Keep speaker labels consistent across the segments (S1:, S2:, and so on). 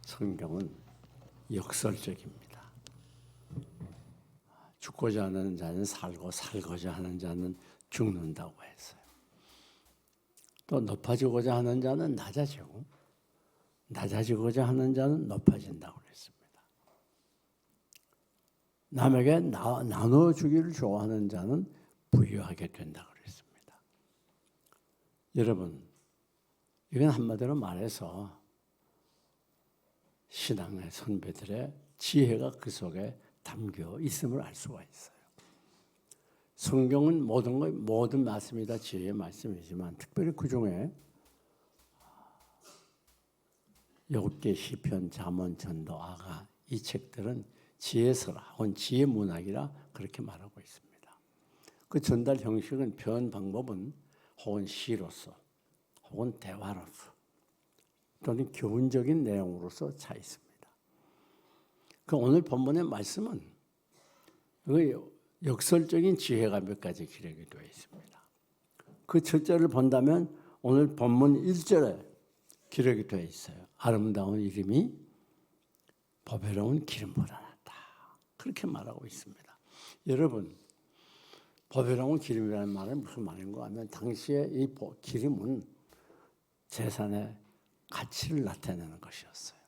S1: 성경은 역설적입니다. 죽고자 하는 자는 살고 살고자 하는 자는 죽는다고 했어요. 또 높아지고자 하는 자는 낮아지고 낮아지고자 하는 자는 높아진다고 했습니다. 남에게 나눠주기를 좋아하는 자는 부유하게 된다고 했습니다. 여러분, 이건 한마디로 말해서 신앙의 선배들의 지혜가 그 속에 담겨 있음을 알 수가 있어요. 성경은 모든 말씀이 다 지혜의 말씀이지만 특별히 그 중에 욥기, 시편, 잠언, 전도, 아가 이 책들은 지혜서라 혹은 지혜 문학이라 그렇게 말하고 있습니다. 그 전달 형식은 표현 방법은 혹은 시로서 혹은 대화로서 또는 교훈적인 내용으로서 차 있습니다. 그 오늘 본문의 말씀은 역설적인 지혜가 몇 가지 기록이 되어 있습니다. 그 첫째를 본다면 오늘 본문 1절에 기록이 되어 있어요. 아름다운 이름이 보배로운 기름보다 낫다. 그렇게 말하고 있습니다. 여러분, 보배로운 기름이라는 말은 무슨 말인가 하면 당시에 이 기름은 재산의 가치를 나타내는 것이었어요.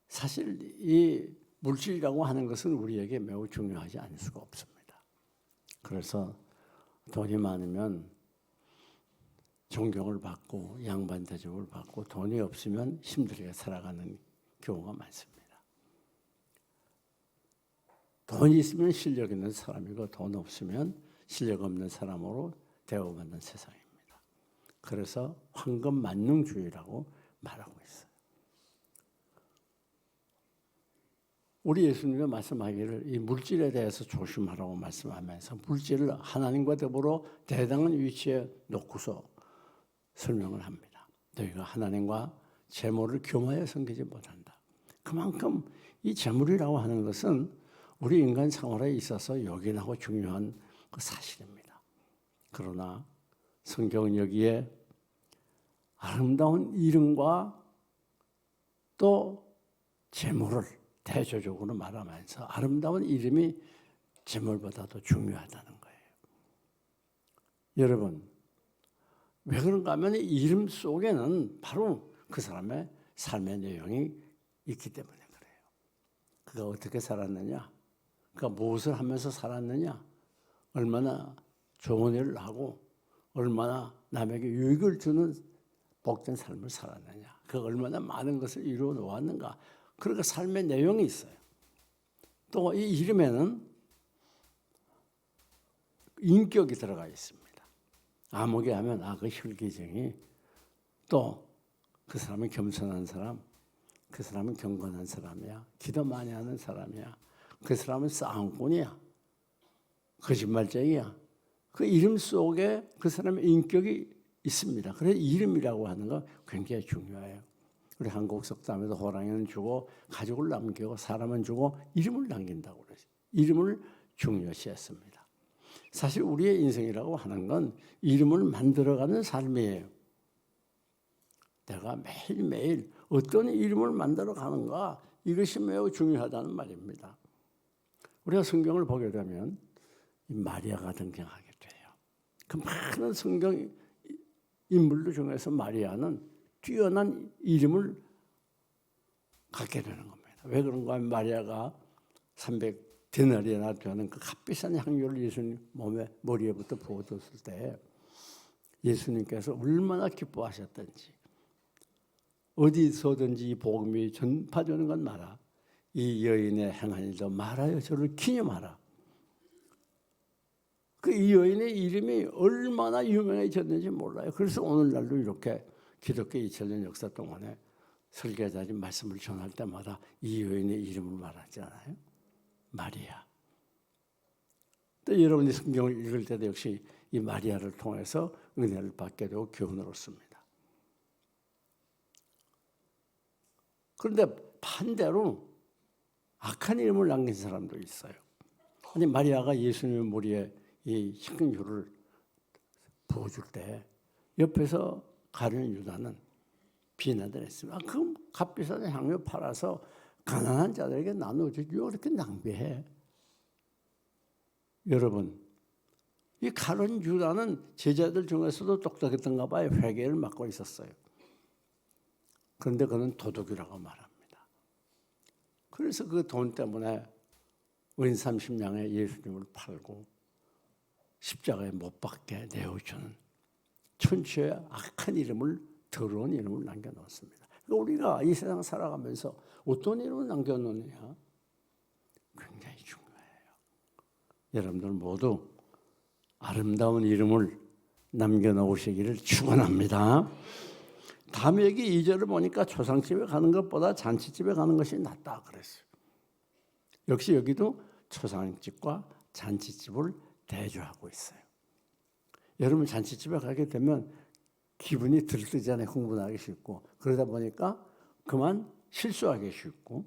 S1: 사실 이 물질이라고 하는 것은 우리에게 매우 중요하지 않을 수가 없습니다. 그래서 돈이 많으면 존경을 받고 양반 대접을 받고 돈이 없으면 힘들게 살아가는 경우가 많습니다. 돈이 있으면 실력 있는 사람이고 돈 없으면 실력 없는 사람으로 대우받는 세상입니다. 그래서 황금 만능주의라고 말하고 있어요. 우리 예수님이 말씀하기를 이 물질에 대해서 조심하라고 말씀하면서 물질을 하나님과 더불어 대당한 위치에 놓고서 설명을 합니다. 너희가 하나님과 재물을 겸하여 섬기지 못한다. 그만큼 이 재물이라고 하는 것은 우리 인간 생활에 있어서 요긴하고 중요한 그 사실입니다. 그러나 성경은 여기에 아름다운 이름과 또 재물을 대조적으로 말하면서 아름다운 이름이 재물보다도 중요하다는 거예요. 여러분, 왜 그런가 하면 이름 속에는 바로 그 사람의 삶의 내용이 있기 때문에 그래요. 그가 어떻게 살았느냐, 그가 무엇을 하면서 살았느냐, 얼마나 좋은 일을 하고 얼마나 남에게 유익을 주는 복된 삶을 살았느냐, 그가 얼마나 많은 것을 이루어 놓았는가, 그러니까 삶의 내용이 있어요. 또 이 이름에는 인격이 들어가 있습니다. 아무개 하면 그 혈기쟁이, 또 그 사람은 겸손한 사람, 그 사람은 경건한 사람이야, 기도 많이 하는 사람이야, 그 사람은 싸움꾼이야, 거짓말쟁이야. 그 이름 속에 그 사람의 인격이 있습니다. 그래서 이름이라고 하는 거 굉장히 중요해요. 우리 한국 속담에도 호랑이는 주고 가족을 남기고 사람은 주고 이름을 남긴다고 그러죠. 이름을 중요시했습니다. 사실 우리의 인생이라고 하는 건 이름을 만들어가는 삶이에요. 내가 매일매일 어떤 이름을 만들어가는가, 이것이 매우 중요하다는 말입니다. 우리가 성경을 보게 되면 마리아가 등장하게 돼요. 그 많은 성경 인물들 중에서 마리아는 뛰어난 이름을 갖게 되는 겁니다. 왜 그런가 하면 마리아가 300데나리나 되는 그 값비싼 향유를 예수님 머리에부터 부어뒀을 때 예수님께서 얼마나 기뻐하셨던지, 어디서든지 이 복음이 전파되는 건 마라, 이 여인의 행한 일도 말하여 저를 기념하라. 그 이 여인의 이름이 얼마나 유명해졌는지 몰라요. 그래서 오늘날도 이렇게 기독교 2000년 역사 동안에 설교자들이 말씀을 전할 때마다 이 여인의 이름을 말하지 않아요? 마리아. 또 여러분이 성경을 읽을 때도 역시 이 마리아를 통해서 은혜를 받게 되고 교훈을 얻습니다. 그런데 반대로 악한 이름을 남긴 사람도 있어요. 아니, 마리아가 예수님의 머리에 이 향유를 부어줄 때 옆에서 가룟 유다는 비난을 했습니다. 그 값비싼 향유 팔아서 가난한 자들에게 나누지 왜 그렇게 낭비해? 여러분, 이 가룟 유다는 제자들 중에서도 똑똑했던가 봐요. 회개를 맡고 있었어요. 그런데 그는 도둑이라고 말합니다. 그래서 그 돈 때문에 은 30냥에 예수님을 팔고 십자가에 못 박게 내어주는 천추의 악한 이름을, 더러운 이름을 남겨놓습니다. 그러니까 우리가 이 세상 살아가면서 어떤 이름을 남겨놓느냐 굉장히 중요해요. 여러분들 모두 아름다운 이름을 남겨놓으시기를 축원합니다. 다음 얘기 2절을 보니까 초상집에 가는 것보다 잔치집에 가는 것이 낫다 그랬어요. 역시 여기도 초상집과 잔치집을 대조하고 있어요. 여러분 잔치집에 가게 되면 기분이 들뜨잖아요. 흥분하기 쉽고 그러다 보니까 그만 실수하기 쉽고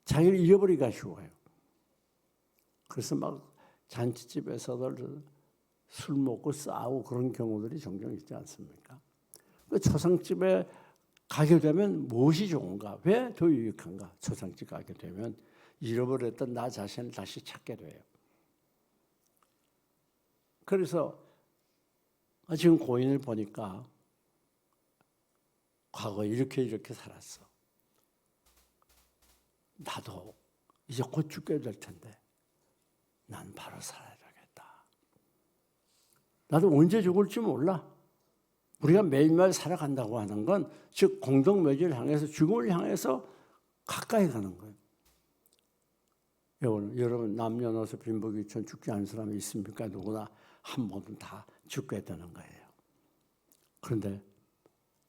S1: 자기를 잃어버리기가 쉬워요. 그래서 막 잔치집에서들 술 먹고 싸우고 그런 경우들이 종종 있지 않습니까? 그 초상집에 가게 되면 무엇이 좋은가? 왜 더 유익한가? 초상집 가게 되면 잃어버렸던 나 자신을 다시 찾게 돼요. 그래서 지금 고인을 보니까 과거에 이렇게 살았어. 나도 이제 곧 죽게 될 텐데 난 바로 살아야 되겠다. 나도 언제 죽을지 몰라. 우리가 매일매일 살아간다고 하는 건 즉 공동묘지를 향해서 죽음을 향해서 가까이 가는 거예요. 여러분 남녀노소 빈부귀천 죽지 않은 사람이 있습니까? 누구나 한 번은 다 죽게 되는 거예요. 그런데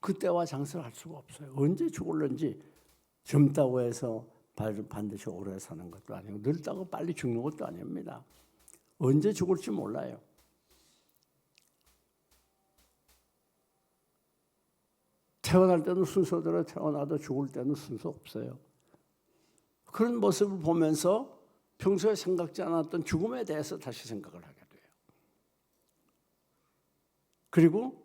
S1: 그때와 장수를 할 수가 없어요. 언제 죽을는지 젊다고 해서 반드시 오래 사는 것도 아니고 늙다고 빨리 죽는 것도 아닙니다. 언제 죽을지 몰라요. 태어날 때는 순서대로 태어나도 죽을 때는 순서 없어요. 그런 모습을 보면서 평소에 생각지 않았던 죽음에 대해서 다시 생각을 하게 돼요. 그리고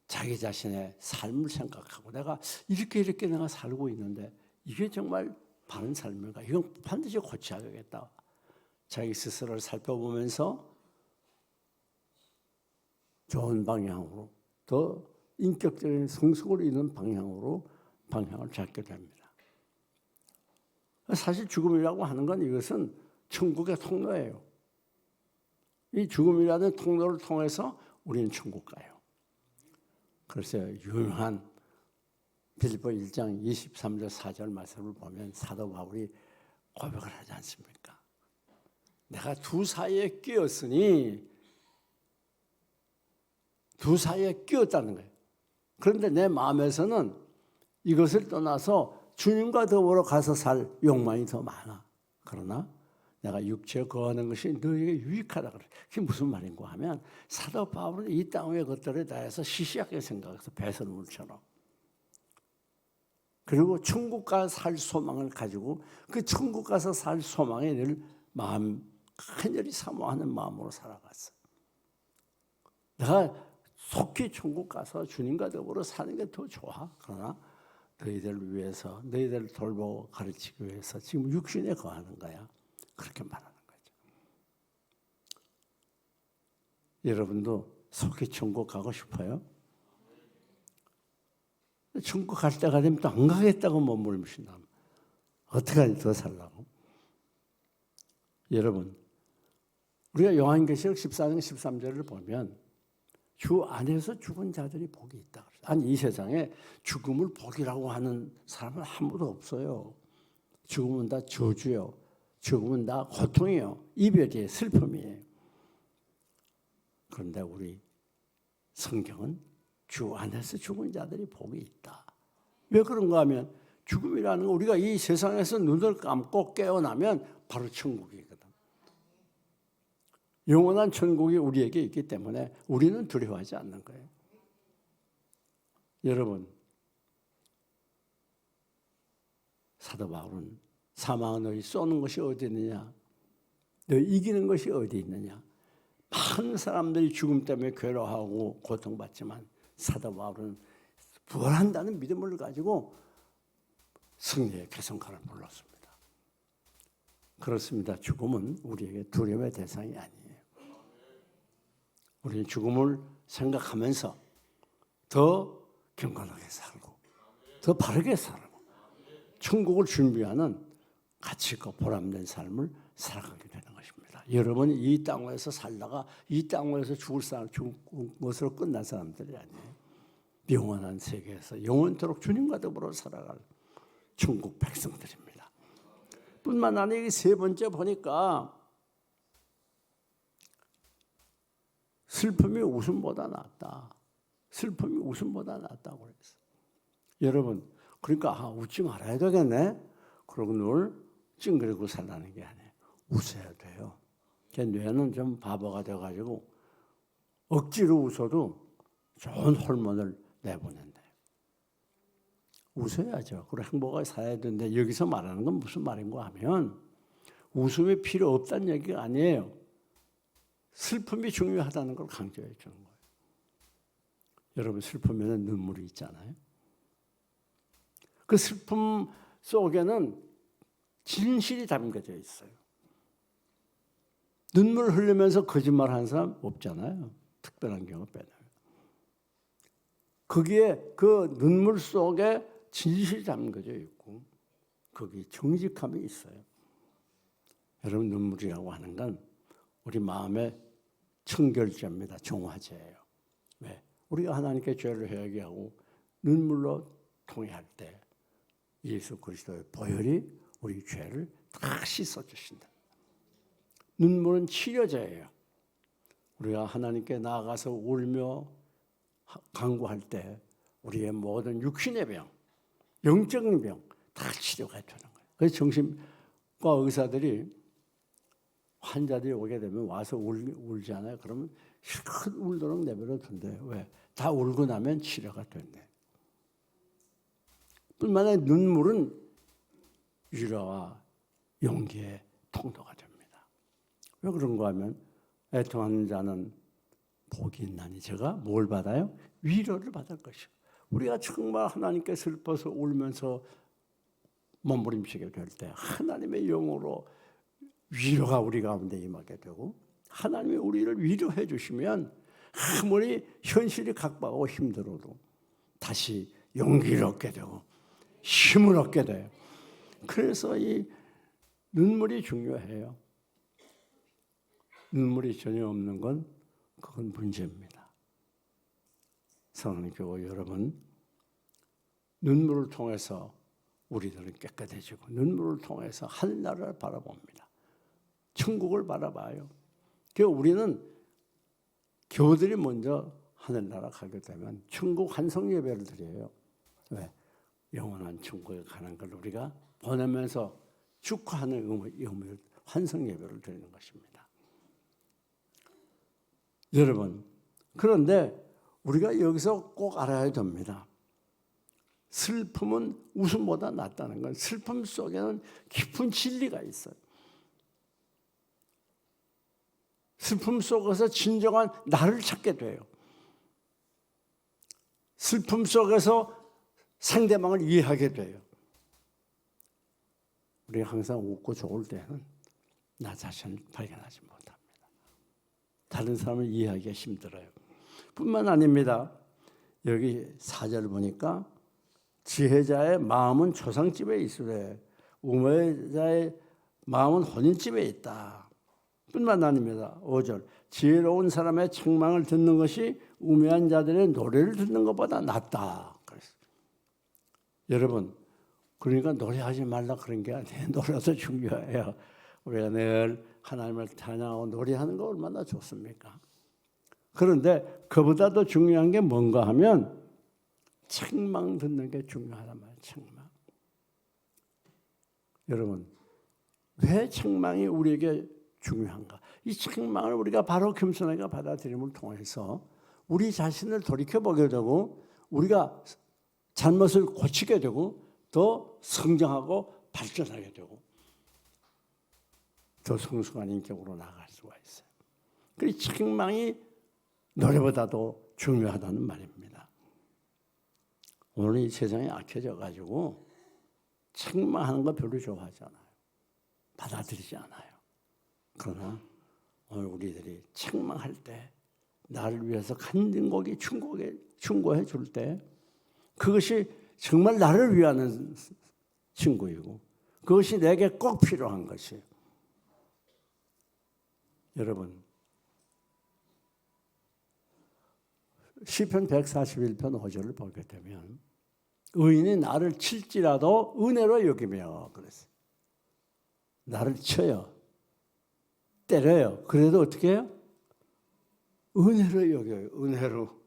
S1: 자기 자신의 삶을 생각하고 내가 이렇게 내가 살고 있는데 이게 정말 바른 삶인가? 이건 반드시 고쳐야겠다. 자기 스스로를 살펴보면서 좋은 방향으로 더 인격적인 성숙을 이루는 방향을 잡게 됩니다. 사실 죽음이라고 하는 건 이것은 천국의 통로예요. 이 죽음이라는 통로를 통해서 우리는 천국 가요. 그래서 유명한 빌립보 1장 23절 4절 말씀을 보면 사도 바울이 고백을 하지 않습니까? 내가 두 사이에 끼었으니 두 사이에 끼었다는 거예요. 그런데 내 마음에서는 이것을 떠나서 주님과 더불어 가서 살 욕망이 더 많아. 그러나 내가 육체에 거하는 것이 너에게 유익하다 그래. 그게 무슨 말인가 하면 사도 바울은 이 땅의 것들에 대해서 시시하게 생각해서 배설물처럼. 그리고 천국 가서 살 소망을 가지고 그 천국 가서 살 소망에 늘 마음 간절히 사모하는 마음으로 살아갔어. 내가 속히 천국 가서 주님과 더불어 사는 게 더 좋아. 그러나 너희들을 위해서 너희들을 돌보고 가르치기 위해서 지금 육신에 거하는 거야. 그렇게 말하는 거죠. 여러분도 속히 천국 가고 싶어요? 천국 갈 때가 되면 또 안 가겠다고 머물면서 어떻게 하니 더 살라고? 여러분, 우리가 요한계시록 14장 13절을 보면 주 안에서 죽은 자들이 복이 있다. 아니 이 세상에 죽음을 복이라고 하는 사람은 아무도 없어요. 죽음은 다 저주요. 죽음은 다 고통이요. 이별이에요. 슬픔이에요. 그런데 우리 성경은 주 안에서 죽은 자들이 복이 있다. 왜 그런가 하면 죽음이라는 거 우리가 이 세상에서 눈을 감고 깨어나면 바로 천국이거든. 영원한 천국이 우리에게 있기 때문에 우리는 두려워하지 않는 거예요. 여러분, 사도 바울은 사망은 너희 쏘는 것이 어디 있느냐? 너희 이기는 것이 어디 있느냐? 많은 사람들이 죽음 때문에 괴로워하고 고통받지만 사도 바울은 부활한다는 믿음을 가지고 승리의 개성가를 불렀습니다. 그렇습니다. 죽음은 우리에게 두려움의 대상이 아니에요. 우리는 죽음을 생각하면서 더 경건하게 살고 더 바르게 살고 천국을 준비하는 가치 있고 보람된 삶을 살아가게 되는 것입니다. 여러분이 이 땅에서 살다가 이 땅에서 죽은 것으로 끝난 사람들이 아니에요. 영원한 세계에서 영원토록 주님과 더불어 살아갈 천국 백성들입니다. 뿐만 아니라 이 세 번째 보니까 슬픔이 웃음보다 낫다. 슬픔이 웃음보다 낫다고 그랬어요. 여러분, 그러니까 웃지 말아야 되겠네. 그러고 늘 찡그리고 살라는 게 아니에요. 웃어야 돼요. 제 뇌는 좀 바보가 돼가지고 억지로 웃어도 좋은 호르몬을 내보낸대요. 웃어야죠. 그리고 행복하게 살아야 되는데 여기서 말하는 건 무슨 말인가 하면 웃음이 필요 없다는 얘기가 아니에요. 슬픔이 중요하다는 걸 강조해 주는 거예요. 여러분 슬프면 눈물이 있잖아요. 그 슬픔 속에는 진실이 담겨져 있어요. 눈물 흘리면서 거짓말하는 사람 없잖아요. 특별한 경우 빼놔요. 거기에 그 눈물 속에 진실이 담겨져 있고 거기에 정직함이 있어요. 여러분 눈물이라고 하는 건 우리 마음의 청결제입니다. 정화제예요. 왜? 우리가 하나님께 죄를 회개하고 눈물로 통회할 때 예수 그리스도의 보혈이 우리 죄를 다 씻어주신다. 눈물은 치료제예요. 우리가 하나님께 나아가서 울며 간구할 때 우리의 모든 육신의 병, 영적인 병 다 치료가 되는 거예요. 그래서 정신과 의사들이 환자들이 오게 되면 와서 울잖아요. 그러면 실컷 울도록 내버려 둔대요. 왜? 다 울고 나면 치료가 된대. 뿐만 아니라 눈물은 위로와 용기의 통로가 됩니다. 왜 그런가 하면 애통하는 자는 복이 있나니 제가 뭘 받아요? 위로를 받을 것이고 우리가 정말 하나님께 슬퍼서 울면서 몸부림치게 될 때 하나님의 영으로 위로가 우리 가운데 임하게 되고 하나님이 우리를 위로해 주시면 아무리 현실이 각박하고 힘들어도 다시 용기를 얻게 되고 힘을 얻게 돼요. 그래서 이 눈물이 중요해요. 눈물이 전혀 없는 건 그건 문제입니다. 사랑하는 교회 여러분, 눈물을 통해서 우리들은 깨끗해지고 눈물을 통해서 하늘나라를 바라봅니다. 천국을 바라봐요. 그러니까 우리는 교우들이 먼저 하늘나라 가게 되면 천국 환송 예배를 드려요. 왜? 영원한 천국에 가는 걸 우리가 보내면서 축하하는 의미를 환송 예배를 드리는 것입니다. 여러분, 그런데 우리가 여기서 꼭 알아야 됩니다. 슬픔은 웃음보다 낫다는 건 슬픔 속에는 깊은 진리가 있어요. 슬픔 속에서 진정한 나를 찾게 돼요. 슬픔 속에서 상대방을 이해하게 돼요. 우리가 항상 웃고 좋을 때는 나 자신을 발견하지 못합니다. 다른 사람을 이해하기가 힘들어요. 뿐만 아닙니다. 여기 4절 보니까 지혜자의 마음은 초상집에 있으되 우매자의 마음은 혼인집에 있다. 뿐만 아닙니다. 5절 지혜로운 사람의 책망을 듣는 것이 우매한 자들의 노래를 듣는 것보다 낫다. 그랬어요. 여러분 그러니까 노래하지 말라 그런 게 아니에요. 노래도 중요해요. 우리가 늘 하나님을 찬양하고 노래하는 거 얼마나 좋습니까? 그런데 그보다 더 중요한 게 뭔가 하면 책망 듣는 게 중요하단 말이에요. 책망. 여러분 왜 책망이 우리에게 중요한가? 이 책망을 우리가 바로 겸손하게 받아들임을 통해서 우리 자신을 돌이켜보게 되고 우리가 잘못을 고치게 되고 더 성장하고 발전하게 되고 더 성숙한 인격으로 나아갈 수가 있어요. 그 책망이 노래보다도 중요하다는 말입니다. 오늘 이 세상이 악해져 가지고 책망하는 거 별로 좋아하지 않아요. 받아들이지 않아요. 그러나 오늘 우리들이 책망할 때 나를 위해서 간증곡이 충고해 줄 때 그것이 정말 나를 위하는 친구이고 그것이 내게 꼭 필요한 것이에요. 여러분 시편 141편 5절을 보게 되면 의인이 나를 칠지라도 은혜로 여기며 그랬어요. 나를 쳐요. 때려요. 그래도 어떻게 해요? 은혜로 여겨요. 은혜로.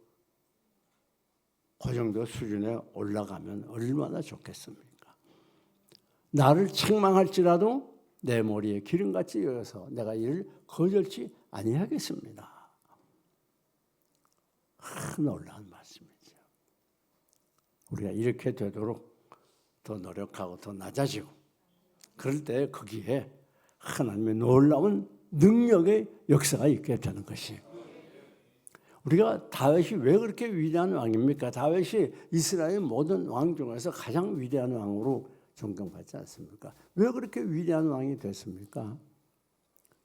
S1: 그 정도 수준에 올라가면 얼마나 좋겠습니까? 나를 책망할지라도 내 머리에 기름같이 여여서 내가 이를 거절치 아니하겠습니다. 놀라운 말씀이죠. 우리가 이렇게 되도록 더 노력하고 더 낮아지고 그럴 때 거기에 하나님의 놀라운 능력의 역사가 있게 되는 것이에요. 우리가 다윗이 왜 그렇게 위대한 왕입니까? 다윗이 이스라엘 모든 왕 중에서 가장 위대한 왕으로 존경받지 않습니까? 왜 그렇게 위대한 왕이 됐습니까?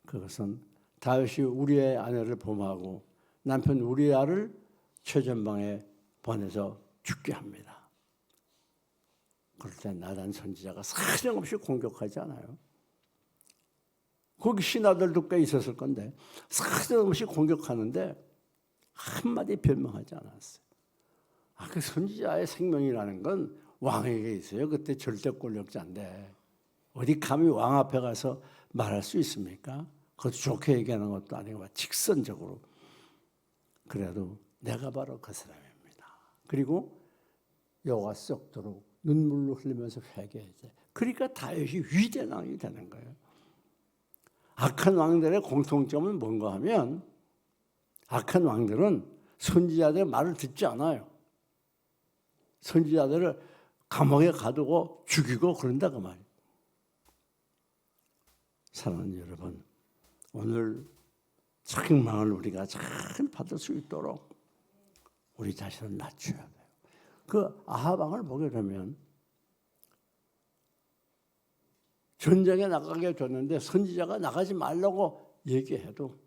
S1: 그것은 다윗이 우리의 아내를 범하고 남편 우리아를 최전방에 보내서 죽게 합니다. 그럴 때 나단 선지자가 사정없이 공격하지 않아요. 거기 신하들도 꽤 있었을 건데 사정없이 공격하는데 한마디 변명하지 않았어요. 그 선지자의 생명이라는 건 왕에게 있어요. 그때 절대 권력자인데 어디 감히 왕 앞에 가서 말할 수 있습니까? 그것도 좋게 얘기하는 것도 아니고 직선적으로. 그래도 내가 바로 그 사람입니다. 그리고 여호와 썩도록 눈물로 흘리면서 회개하지. 그러니까 다윗이 위대한 왕이 되는 거예요. 악한 왕들의 공통점은 뭔가 하면 악한 왕들은 선지자들의 말을 듣지 않아요. 선지자들을 감옥에 가두고 죽이고 그런다 그 말이에요. 사랑하는 여러분, 오늘 책망을 우리가 잘 받을 수 있도록 우리 자신을 낮춰야 돼요. 그 아합 왕을 보게 되면 전쟁에 나가게 됐는데 선지자가 나가지 말라고 얘기해도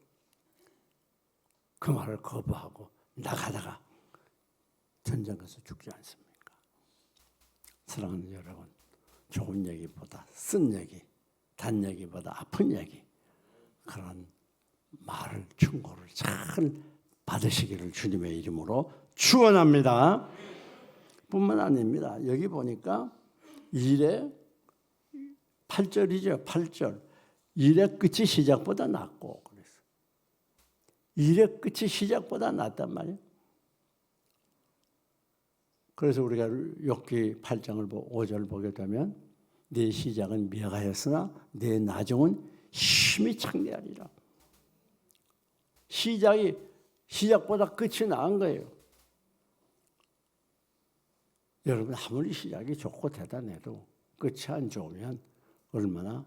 S1: 그 말을 거부하고 나가다가 전쟁 가서 죽지 않습니까? 사랑하는 여러분, 좋은 얘기보다 쓴 얘기, 단 얘기보다 아픈 얘기, 그런 말을 충고를 잘 받으시기를 주님의 이름으로 축원합니다. 뿐만 아닙니다. 여기 보니까 일의 8절이죠. 8절. 일의 끝이 시작보다 낫고 그래서 일의 끝이 시작보다 낫단 말이에요. 그래서 우리가 욥기 8장을 5절을 보게 되면 네 시작은 미약하였으나 네 나중은 힘이 창대하리라. 시작이 시작보다 끝이 나은 거예요. 여러분 아무리 시작이 좋고 대단해도 끝이 안 좋으면 얼마나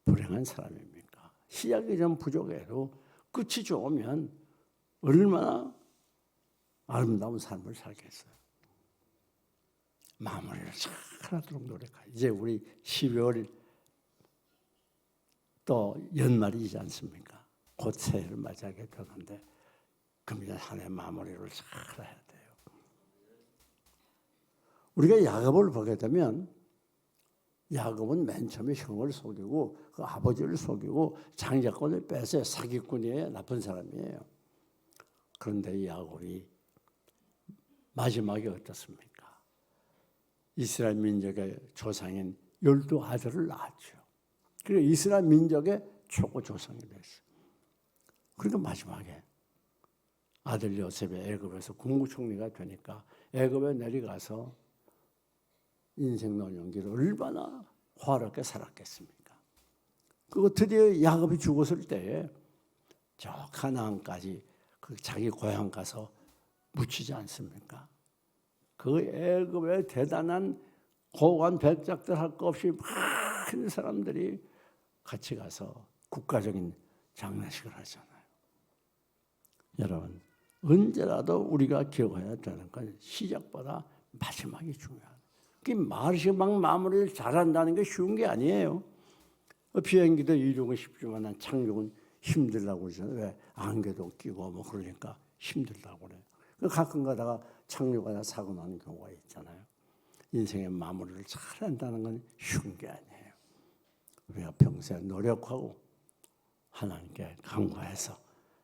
S1: 불행한 사람입니까? 시작이 좀 부족해도 끝이 좋으면 얼마나 아름다운 삶을 살겠어요. 마무리를 잘하도록 노력하죠. 이제 우리 12월 또 연말이지 않습니까? 곧 새해를 맞이하게 되는데 금년 한 해 마무리를 잘 해야 돼요. 우리가 야곱을 보게 되면 야곱은 맨 처음에 형을 속이고 그 아버지를 속이고 장자권을 빼서 사기꾼이에요. 나쁜 사람이에요. 그런데 이 야곱이 마지막에 어떻습니까? 이스라엘 민족의 조상인 12아들을 낳았죠. 그리고 이스라엘 민족의 최고 조상이 됐어요. 그러니까 마지막에 아들 요셉이 애굽에서 국무총리가 되니까 애굽에 내려가서 인생 노년기를 얼마나 화롭게 살았겠습니까? 그리고 드디어 야곱이 죽었을 때에 저 가나안까지 그 자기 고향 가서 묻히지 않습니까? 그 애굽의 대단한 고관 백작들 할 것 없이 많은 사람들이 같이 가서 국가적인 장례식을 하잖아요. 여러분 언제라도 우리가 기억해야 되는 건 시작보다 마지막이 중요하다. 그 마지막 마무리를 잘한다는 게 쉬운 게 아니에요. 비행기도 이륙은 쉽지만 난 착륙은 힘들다고 그러잖아요. 왜? 안개도 끼고 뭐 그러니까 힘들다고 그래요. 가끔 가다가 착륙하다 사고 나는 경우가 있잖아요. 인생의 마무리를 잘한다는 건 쉬운 게 아니에요. 우리가 평소에 노력하고 하나님께 간구해서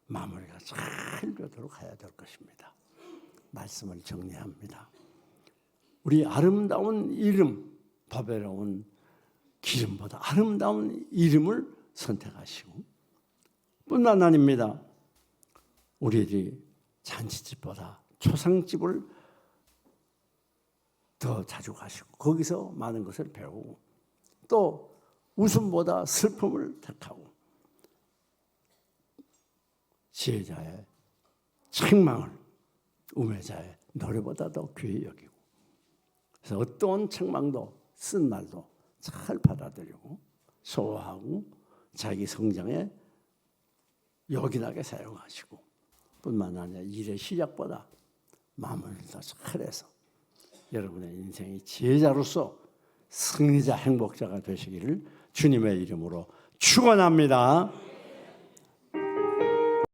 S1: 마무리가 잘 되도록 해야 될 것입니다. 말씀을 정리합니다. 우리 아름다운 이름, 보배로운 기름보다 아름다운 이름을 선택하시고 뿐만 아닙니다. 우리들이 잔치집보다 초상집을 더 자주 가시고 거기서 많은 것을 배우고 또 웃음보다 슬픔을 택하고 지혜자의 책망을 우매자의 노래보다 더 귀히 여기고 그래서 어떤 책망도 쓴 말도 잘 받아들이고 소화하고 자기 성장에 요긴하게 사용하시고 뿐만 아니라 일의 시작보다 마무리를 더 잘해서 여러분의 인생이 지혜자로서 승리자 행복자가 되시기를 주님의 이름으로 축원합니다.